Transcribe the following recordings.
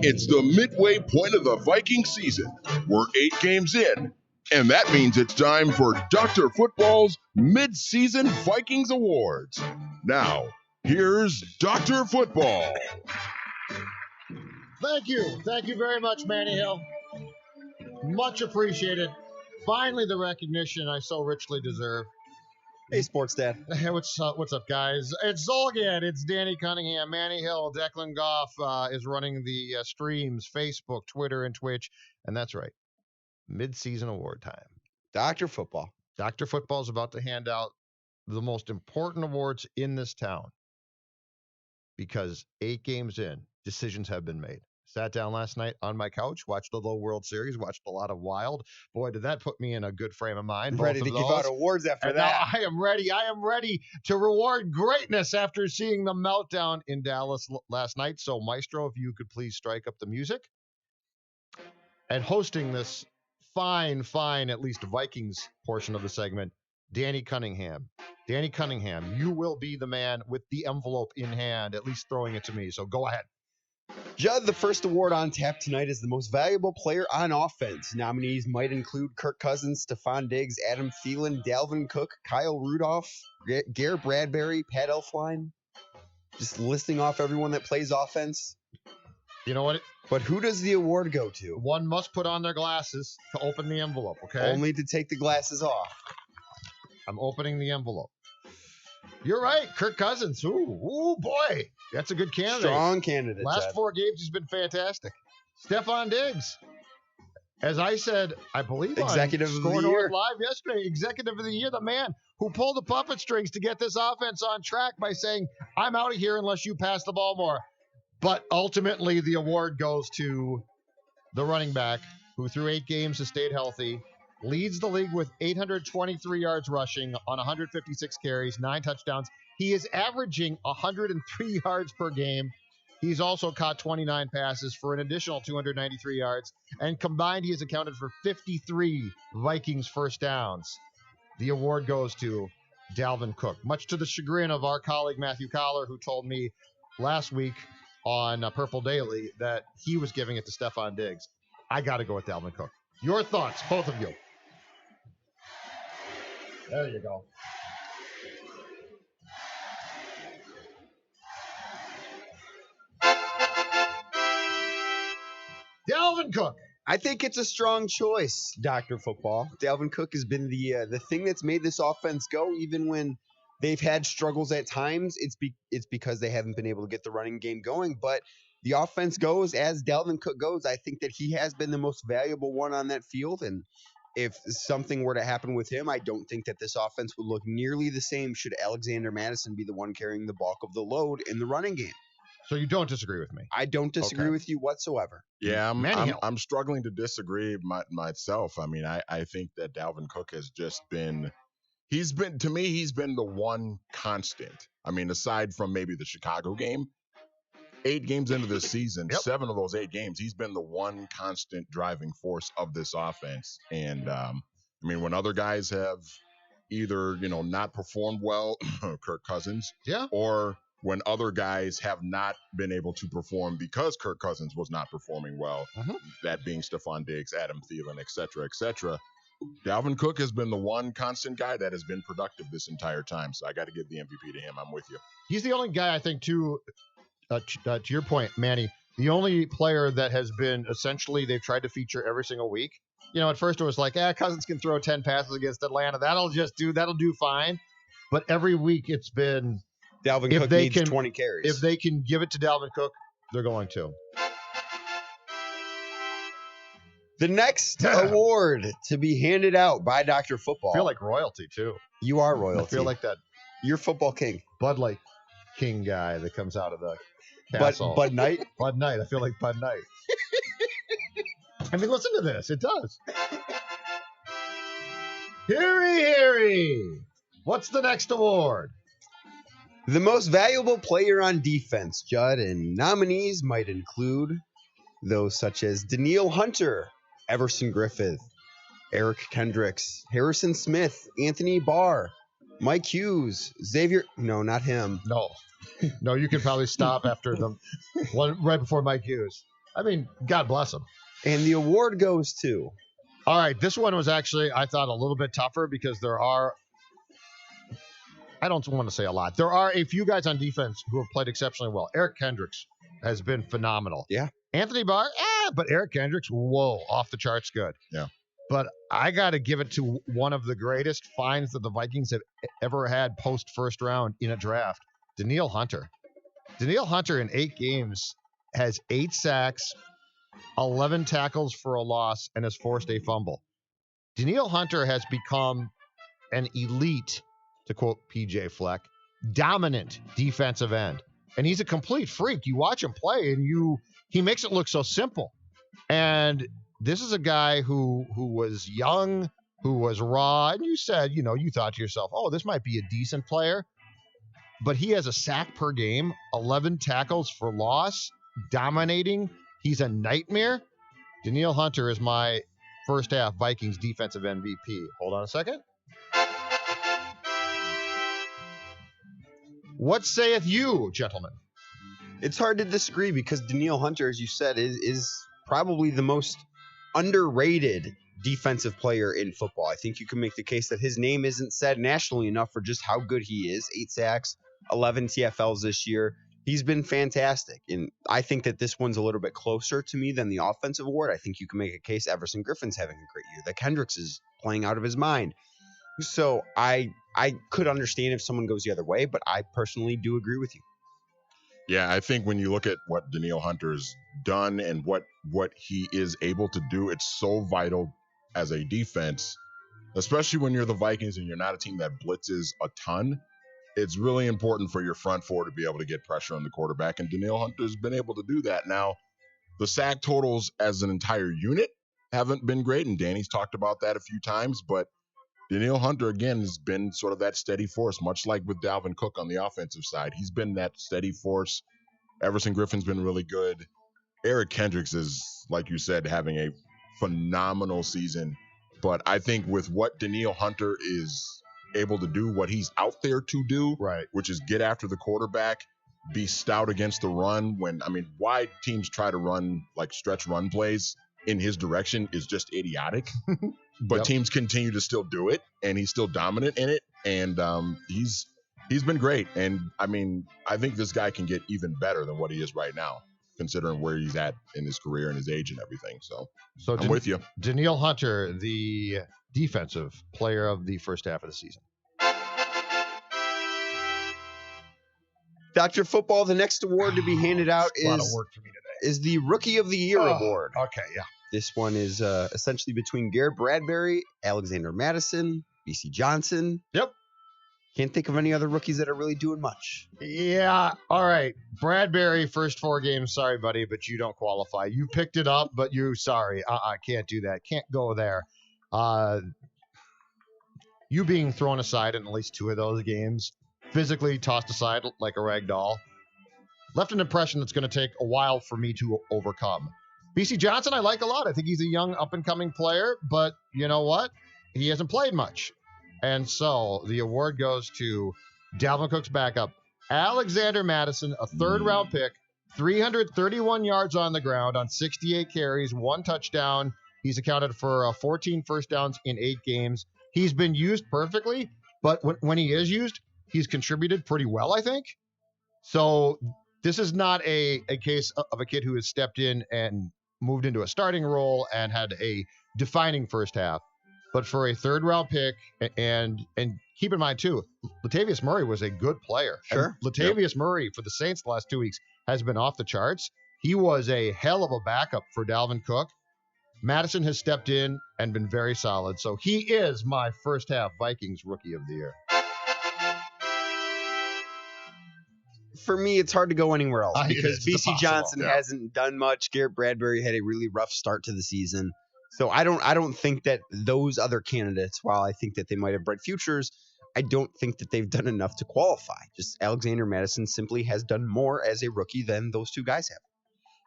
It's the midway point of the Viking season. We're 8 games in, and that means it's time for Dr. Football's Midseason Vikings Awards. Now, here's Dr. Football. Thank you. Thank you very much, Manny Hill. Much appreciated. Finally, the recognition I so richly deserve. Hey, Sports Dad. Hey, what's up, guys? It's Zulgad. It's Danny Cunningham, Manny Hill. Declan Goff is running the streams, Facebook, Twitter, and Twitch. And that's right, mid-season award time. Dr. Football. Dr. Football is about to hand out the most important awards in this town because 8 games in, decisions have been made. Sat down last night on my couch, watched the World Series, watched a lot of Wild. Boy, did that put me in a good frame of mind. Ready to give out awards after that. I am ready. I am ready to reward greatness after seeing the meltdown in Dallas last night. So, Maestro, if you could please strike up the music. And hosting this fine, at least Vikings portion of the segment, Danny Cunningham. Danny Cunningham, you will be the man with the envelope in hand, at least throwing it to me. So, go ahead. Judd, the first award on tap tonight is the most valuable player on offense. Nominees might include Kirk Cousins, Stephon Diggs, Adam Thielen, Dalvin Cook, Kyle Rudolph, Garrett Bradbury, Pat Elflein. Just listing off everyone that plays offense. You know what? But who does the award go to? One must put on their glasses to open the envelope, okay? Only to take the glasses off. I'm opening the envelope. You're right, Kirk Cousins. Ooh, boy. That's a good candidate. Strong candidate. Last Chad. 4 games, he's been fantastic. Stephon Diggs. As I said, I believe Executive on of the Score Year. North Live yesterday, Executive of the Year, the man who pulled the puppet strings to get this offense on track by saying, I'm out of here unless you pass the ball more. But ultimately, the award goes to the running back who through 8 games has stayed healthy, leads the league with 823 yards rushing on 156 carries, 9 touchdowns. He is averaging 103 yards per game. He's also caught 29 passes for an additional 293 yards. And combined, he has accounted for 53 Vikings first downs. The award goes to Dalvin Cook, much to the chagrin of our colleague Matthew Collar, who told me last week on Purple Daily that he was giving it to Stephon Diggs. I got to go with Dalvin Cook. Your thoughts, both of you. There you go. Dalvin Cook. I think it's a strong choice, Dr. Football. Dalvin Cook has been the thing that's made this offense go, even when they've had struggles at times. It's because they haven't been able to get the running game going. But the offense goes as Dalvin Cook goes. I think that he has been the most valuable one on that field. And if something were to happen with him, I don't think that this offense would look nearly the same should Alexander Madison be the one carrying the bulk of the load in the running game. So you don't disagree with me? I don't disagree with you whatsoever. Yeah, I'm struggling to disagree myself. I mean, I think that Dalvin Cook has just been to me, he's been the one constant. I mean, aside from maybe the Chicago game, 8 games into this season, 7 of those 8 games, he's been the one constant driving force of this offense. And I mean, when other guys have either, not performed well, Kirk Cousins, or when other guys have not been able to perform because Kirk Cousins was not performing well, that being Stephon Diggs, Adam Thielen, et cetera, Dalvin Cook has been the one constant guy that has been productive this entire time. So I got to give the MVP to him. I'm with you. He's the only guy, I think, to your point, Manny, the only player that has been essentially they've tried to feature every single week. At first it was like, Cousins can throw 10 passes against Atlanta. That'll do fine. But every week it's been Dalvin Cook needs 20 carries. If they can give it to Dalvin Cook, they're going to. The next award to be handed out by Dr. Football. I feel like royalty, too. You are royalty. I feel like that. You're football king. Bud Light King guy that comes out of the castle. Bud Knight? Bud Knight. I feel like Bud Knight. I mean, listen to this. It does. Heary. What's the next award? The most valuable player on defense, Judd, and nominees might include those such as Danielle Hunter, Everson Griffith, Eric Kendricks, Harrison Smith, Anthony Barr, Mike Hughes, Xavier. No, not him. No, you can probably stop after the one right before Mike Hughes. I mean, God bless him. And the award goes to. All right, this one was actually, I thought, a little bit tougher because I don't want to say a lot. There are a few guys on defense who have played exceptionally well. Eric Kendricks has been phenomenal. Yeah. Anthony Barr, but Eric Kendricks, whoa, off the charts good. Yeah. But I got to give it to one of the greatest finds that the Vikings have ever had post-first round in a draft, Danielle Hunter. Danielle Hunter in 8 games has 8 sacks, 11 tackles for a loss, and has forced a fumble. Danielle Hunter has become an elite, to quote PJ Fleck, dominant defensive end. And he's a complete freak. You watch him play and he makes it look so simple. And this is a guy who was young, who was raw, and you said, you thought to yourself, oh, this might be a decent player. But he has a sack per game, 11 tackles for loss, dominating. He's a nightmare. Danielle Hunter is my first half Vikings defensive MVP. Hold on a second. What saith you, gentlemen? It's hard to disagree because Danielle Hunter, as you said, is probably the most underrated defensive player in football. I think you can make the case that his name isn't said nationally enough for just how good he is. 8 sacks, 11 TFLs this year. He's been fantastic. And I think that this one's a little bit closer to me than the offensive award. I think you can make a case Everson Griffin's having a great year. That Kendricks is playing out of his mind. So I could understand if someone goes the other way, but I personally do agree with you. Yeah, I think when you look at what Danielle Hunter's done and what he is able to do, it's so vital as a defense, especially when you're the Vikings and you're not a team that blitzes a ton. It's really important for your front four to be able to get pressure on the quarterback, and Danielle Hunter's been able to do that. Now, the sack totals as an entire unit haven't been great, and Danny's talked about that a few times, but Danielle Hunter, again, has been sort of that steady force, much like with Dalvin Cook on the offensive side. He's been that steady force. Everson Griffin's been really good. Eric Kendricks is, like you said, having a phenomenal season. But I think with what Danielle Hunter is able to do, what he's out there to do, right, which is get after the quarterback, be stout against the run. Why teams try to run like stretch run plays in his direction is just idiotic. But teams continue to still do it, and he's still dominant in it. And he's been great. And I think this guy can get even better than what he is right now, considering where he's at in his career and his age and everything. So I'm with you. Danielle Hunter, the defensive player of the first half of the season. Dr. Football, the next award to be handed out a lot of work for me today. Is the Rookie of the Year award. Okay, yeah. This one is essentially between Garrett Bradbury, Alexander Madison, BC Johnson. Yep. Can't think of any other rookies that are really doing much. Yeah, all right. Bradbury, first 4 games, sorry, buddy, but you don't qualify. You picked it up, but sorry. Can't do that. Can't go there. You being thrown aside in at least 2 of those games, physically tossed aside like a rag doll, left an impression that's going to take a while for me to overcome. BC Johnson, I like a lot. I think he's a young, up-and-coming player, but you know what? He hasn't played much. And so the award goes to Dalvin Cook's backup, Alexander Madison, a 3rd-round pick, 331 yards on the ground on 68 carries, 1 touchdown. He's accounted for 14 first downs in 8 games. He's been used perfectly, but when he is used, he's contributed pretty well, I think. So this is not a case of a kid who has stepped in and moved into a starting role and had a defining first half. But for a 3rd-round pick, and keep in mind, too, Latavius Murray was a good player. Sure. And Latavius Murray for the Saints the last 2 weeks has been off the charts. He was a hell of a backup for Dalvin Cook. Madison has stepped in and been very solid. So he is my first half Vikings Rookie of the Year. For me, it's hard to go anywhere else because BC Johnson yeah. hasn't done much. Garrett Bradbury had a really rough start to the season. So I don't think that those other candidates, while I think that they might have bright futures, I don't think that they've done enough to qualify. Just Alexander Madison simply has done more as a rookie than those 2 guys have.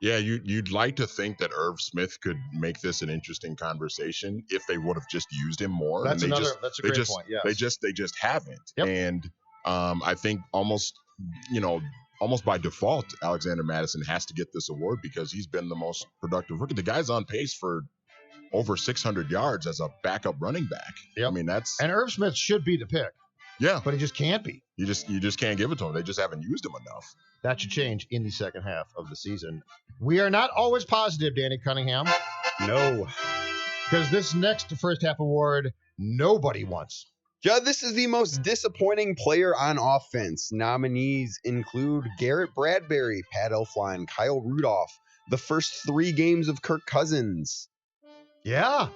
Yeah, you'd like to think that Irv Smith could make this an interesting conversation if they would have just used him more. That's a great point. Yeah, they just haven't. Yep. And I think almost, almost by default, Alexander Madison has to get this award because he's been the most productive rookie. The guy's on pace for over 600 yards as a backup running back. Yep. I mean, that's And Irv Smith should be the pick. Yeah. But he just can't be. You just can't give it to him. They just haven't used him enough. That should change in the second half of the season. We are not always positive, Danny Cunningham. No. Because this next first half award, nobody wants. Judd, this is the most disappointing player on offense. Nominees include Garrett Bradbury, Pat Elflein, Kyle Rudolph, the first 3 games of Kirk Cousins. Yeah.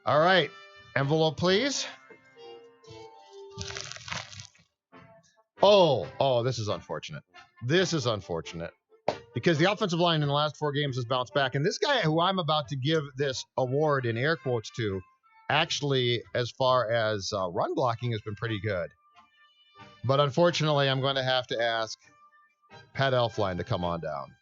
All right. Envelope, please. Oh, this is unfortunate. This is unfortunate. Because the offensive line in the last 4 games has bounced back. And this guy who I'm about to give this award in air quotes to, actually, as far as run blocking, has been pretty good. But unfortunately, I'm going to have to ask Pat Elflein to come on down.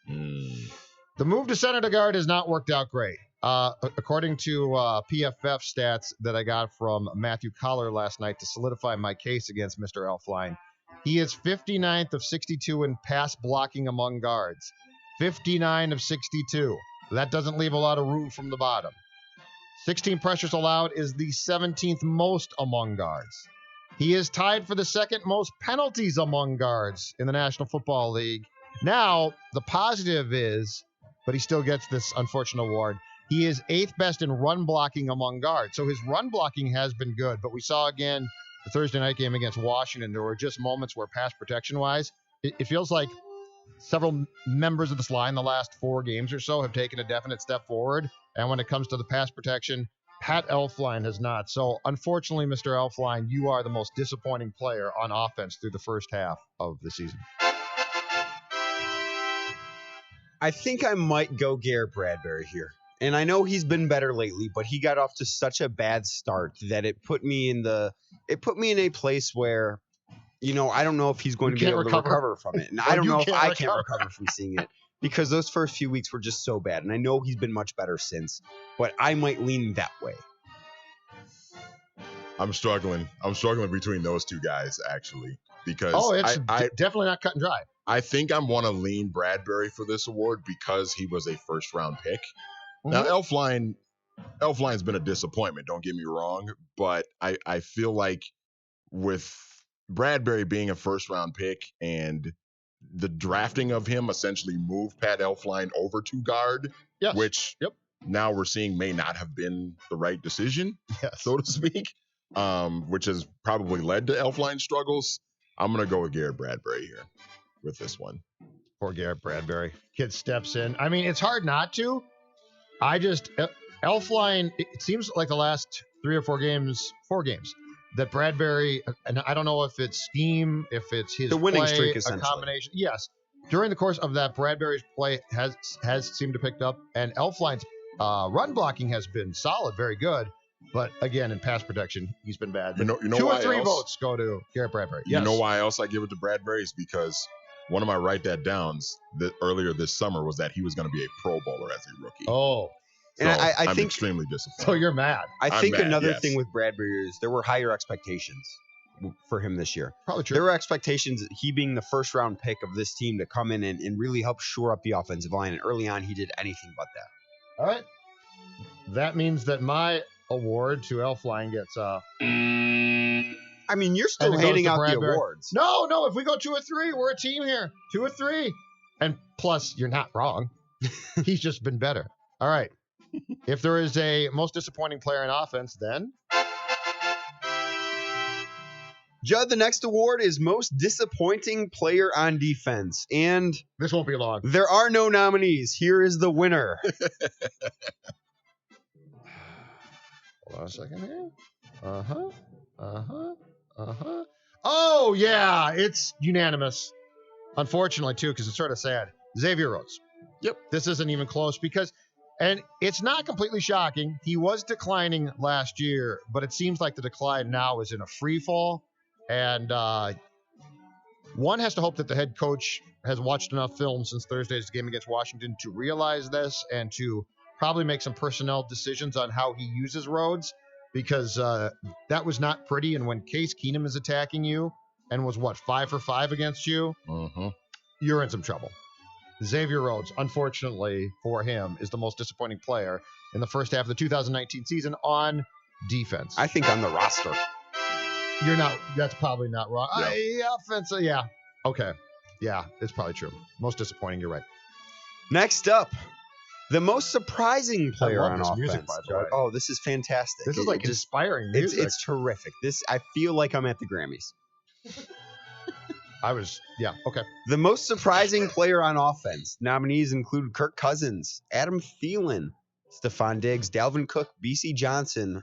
The move to center to guard has not worked out great. According to PFF stats that I got from Matthew Collar last night to solidify my case against Mr. Elflein, he is 59th of 62 in pass blocking among guards. 59 of 62. That doesn't leave a lot of room from the bottom. 16 pressures allowed is the 17th most among guards. He is tied for the second most penalties among guards in the National Football League. Now, the positive is, but he still gets this unfortunate award, he is 8th best in run blocking among guards. So his run blocking has been good, but we saw again the Thursday night game against Washington, there were just moments where pass protection-wise, it feels like several members of this line the last 4 games or so have taken a definite step forward. And when it comes to the pass protection, Pat Elflein has not. So unfortunately, Mr. Elflein, you are the most disappointing player on offense through the first half of the season. I think I might go Garrett Bradbury here. And I know he's been better lately, but he got off to such a bad start that it put me in a place where, I don't know if he's going to be able to recover from it. And I don't know if I can recover from seeing it because those first few weeks were just so bad. And I know he's been much better since, but I might lean that way. I'm struggling between those 2 guys, actually, because it's definitely not cut and dry. I think I want to lean Bradbury for this award because he was a first-round pick. Now, Elflein's been a disappointment, don't get me wrong, but I feel like with Bradbury being a first-round pick and the drafting of him essentially moved Pat Elflein over to guard, which now we're seeing may not have been the right decision, so to speak, which has probably led to Elflein's struggles. I'm going to go with Garrett Bradbury here with this one. Poor Garrett Bradbury. Kid steps in. I mean, it's hard not to. Elflein, it seems like the last 4 games, that Bradbury, and I don't know if it's scheme, if it's his the winning play, streak, a essentially. combination. Yes. During the course of that, Bradbury's play has seemed to pick up, and Elflein's run blocking has been solid, very good. But again, in pass protection, he's been bad. You know 2 why or 3 else? votes go to Garrett Bradbury. You know why else I give it to Bradbury is because one of my write that downs earlier this summer was that he was going to be a Pro Bowler as a rookie. Oh. So and I I'm think extremely disappointed. So you're mad. I think mad, another yes. thing with Bradbury is there were higher expectations for him this year. Probably true. There were expectations, he being the first round pick of this team, to come in and really help shore up the offensive line. And early on, he did anything but that. All right. That means that my award to Elflein gets I mean, you're still handing out the awards. No. If we go 2 or 3, we're a team here. 2 or 3. And plus, you're not wrong. He's just been better. All right. If there is a most disappointing player in offense, then Judd, the next award is most disappointing player on defense. And this won't be long. There are no nominees. Here is the winner. Hold on a second here. Oh, yeah. It's unanimous. Unfortunately, too, because it's sort of sad. Xavier Rhodes. Yep. This isn't even close because, and it's not completely shocking. He was declining last year, but it seems like the decline now is in a free fall. And one has to hope that the head coach has watched enough film since Thursday's game against Washington to realize this and to probably make some personnel decisions on how he uses Rhodes, because that was not pretty. And when Case Keenum is attacking you and was 5 for 5 against you, you're in some trouble. Xavier Rhodes, unfortunately for him, is the most disappointing player in the first half of the 2019 season on defense. I think on the roster. You're not. That's probably not wrong. Yeah. Offensive. Yeah. Okay. Yeah, it's probably true. Most disappointing. You're right. Next up, the most surprising player love on this offense. music, by the way. Oh, this is fantastic. This is like inspiring music. It's terrific. I feel like I'm at the Grammys. Okay. The most surprising player on offense. Nominees include Kirk Cousins, Adam Thielen, Stephon Diggs, Dalvin Cook, B.C. Johnson,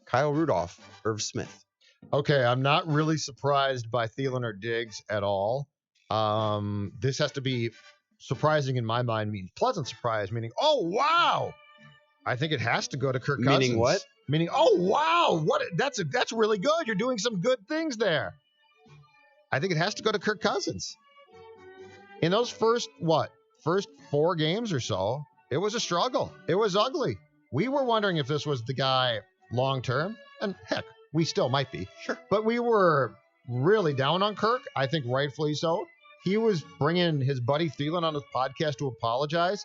Kyle Rudolph, Irv Smith. Okay, I'm not really surprised by Thielen or Diggs at all. This has to be surprising in my mind, means pleasant surprise, meaning, oh, wow. I think it has to go to Kirk Cousins. Meaning what? Meaning, oh, wow. That's really good. You're doing some good things there. I think it has to go to Kirk Cousins. In those first 4 games or so, it was a struggle. It was ugly. We were wondering if this was the guy long term, and heck, we still might be. Sure. But we were really down on Kirk, I think rightfully so. He was bringing his buddy Thielen on his podcast to apologize.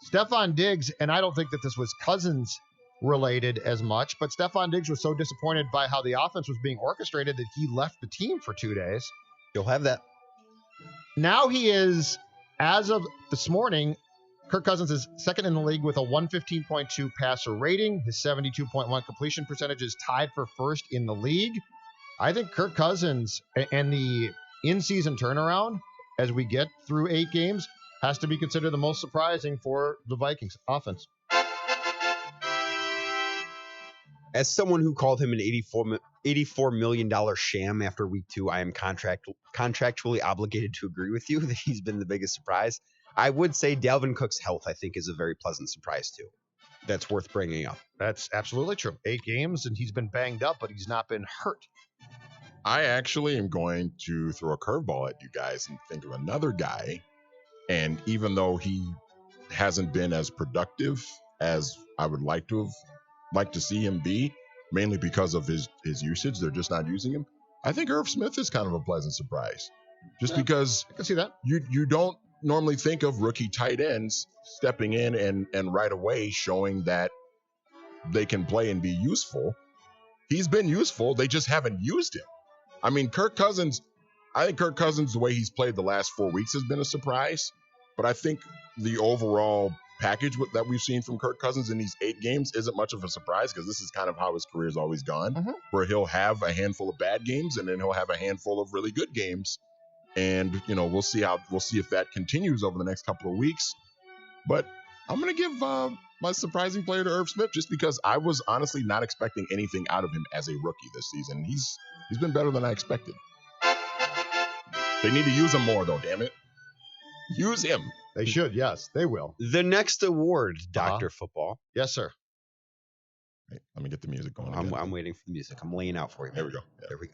Stephon Diggs, and I don't think that this was Cousins related as much, but Stephon Diggs was so disappointed by how the offense was being orchestrated that he left the team for 2 days. You'll have that. Now he is, as of this morning, Kirk Cousins is second in the league with a 115.2 passer rating. His 72.1 completion percentage is tied for first in the league. I think Kirk Cousins and the in-season turnaround as we get through 8 games has to be considered the most surprising for the Vikings offense. As someone who called him an $84 million sham after week 2, I am contractually obligated to agree with you that he's been the biggest surprise. I would say Dalvin Cook's health, I think, is a very pleasant surprise, too. That's worth bringing up. That's absolutely true. 8 games, and he's been banged up, but he's not been hurt. I actually am going to throw a curveball at you guys and think of another guy. And even though he hasn't been as productive as I would like to see him be, mainly because of his usage, they're just not using him. I think Irv Smith is kind of a pleasant surprise. Just because I can see that. You don't normally think of rookie tight ends stepping in and right away showing that they can play and be useful. He's been useful. They just haven't used him. I mean, I think Kirk Cousins, the way he's played the last 4 weeks has been a surprise. But I think the overall package that we've seen from Kirk Cousins in these 8 games isn't much of a surprise, because this is kind of how his career's always gone, where he'll have a handful of bad games and then he'll have a handful of really good games. And, we'll see if that continues over the next couple of weeks. But I'm going to give my surprising player to Irv Smith, just because I was honestly not expecting anything out of him as a rookie this season. He's been better than I expected. They need to use him more, though, damn it. Use him. They should, yes. They will. The next award, Dr. Football. Yes, sir. Wait, let me get the music going. I'm waiting for the music. I'm laying out for you. There we go. Yeah. There we go.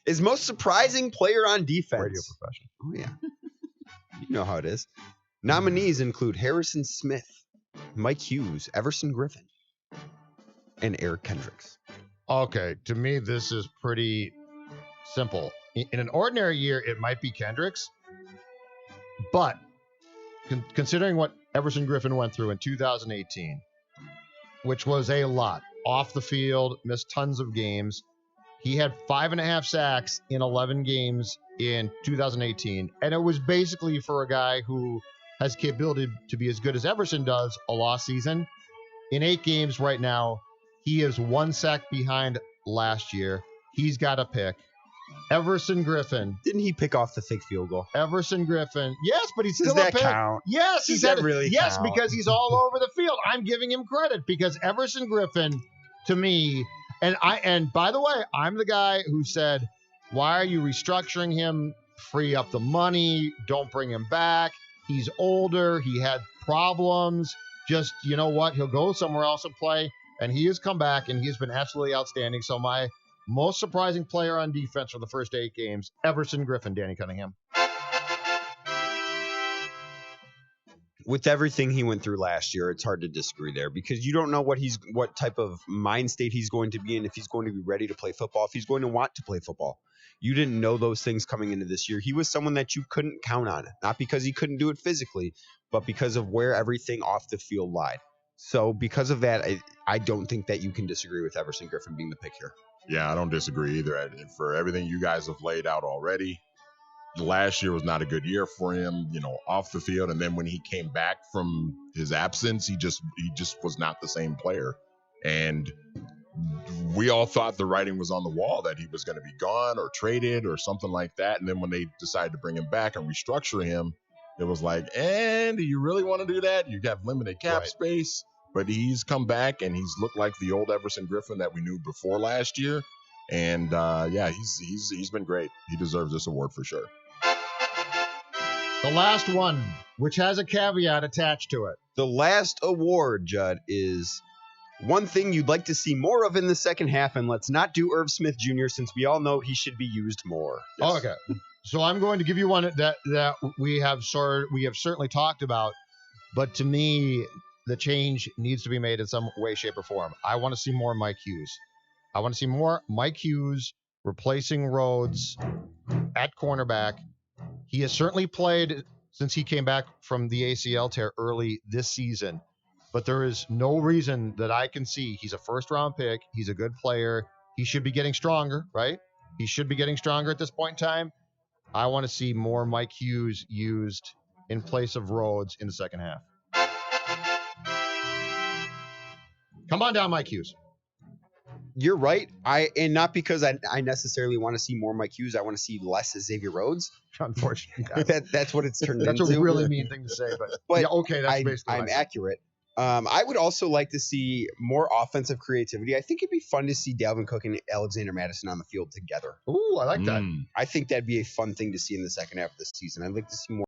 Is most surprising player on defense. Radio professional. Oh, yeah. You know how it is. Nominees include Harrison Smith, Mike Hughes, Everson Griffin, and Eric Kendricks. Okay, to me, this is pretty simple. In an ordinary year, it might be Kendricks, but considering what Everson Griffin went through in 2018, which was a lot, off the field, missed tons of games. He had 5.5 sacks in 11 games in 2018, and it was basically for a guy who has capability to be as good as Everson does, a lost season. In 8 games right now, he is 1 sack behind last year. He's got a pick. Everson Griffin. Didn't he pick off the fake field goal? Everson Griffin. Yes, but he's still Does a that pick. count? Yes, Does that really yes, count? because he's all over the field. I'm giving him credit because Everson Griffin, to me, and by the way, I'm the guy who said, why are you restructuring him? Free up the money. Don't bring him back. He's older. He had problems. Just, you know what? He'll go somewhere else and play. And he has come back, and he's been absolutely outstanding. So my most surprising player on defense for the first 8 games, Everson Griffin, Danny Cunningham. With everything he went through last year, it's hard to disagree there, because you don't know what type of mind state he's going to be in, if he's going to be ready to play football, if he's going to want to play football. You didn't know those things coming into this year. He was someone that you couldn't count on, not because he couldn't do it physically, but because of where everything off the field lied. So because of that, I don't think that you can disagree with Everson Griffen being the pick here. Yeah, I don't disagree either. And for everything you guys have laid out already, last year was not a good year for him, off the field. And then when he came back from his absence, he just was not the same player. And we all thought the writing was on the wall that he was going to be gone or traded or something like that. And then when they decided to bring him back and restructure him, it was like, and do you really want to do that? You have limited cap space. But he's come back and he's looked like the old Everson Griffen that we knew before last year. And he's been great. He deserves this award for sure. The last one, which has a caveat attached to it. The last award, Judd, is one thing you'd like to see more of in the second half, and let's not do Irv Smith Jr. since we all know he should be used more. Yes. Oh, okay. So I'm going to give you one that we have certainly talked about, but to me, the change needs to be made in some way, shape, or form. I want to see more Mike Hughes. I want to see more Mike Hughes replacing Rhodes at cornerback. He has certainly played since he came back from the ACL tear early this season, but there is no reason that I can see. He's a first-round pick. He's a good player. He should be getting stronger, right? He should be getting stronger at this point in time. I want to see more Mike Hughes used in place of Rhodes in the second half. Come on down, Mike Hughes. You're right. And not because I necessarily want to see more Mike Hughes. I want to see less Xavier Rhodes. Unfortunately, that's what it's turned into. That's a really mean thing to say, but yeah, okay, that's basically. I'm accurate. I would also like to see more offensive creativity. I think it'd be fun to see Dalvin Cook and Alexander Madison on the field together. Ooh, I like that. I think that'd be a fun thing to see in the second half of the season. I'd like to see more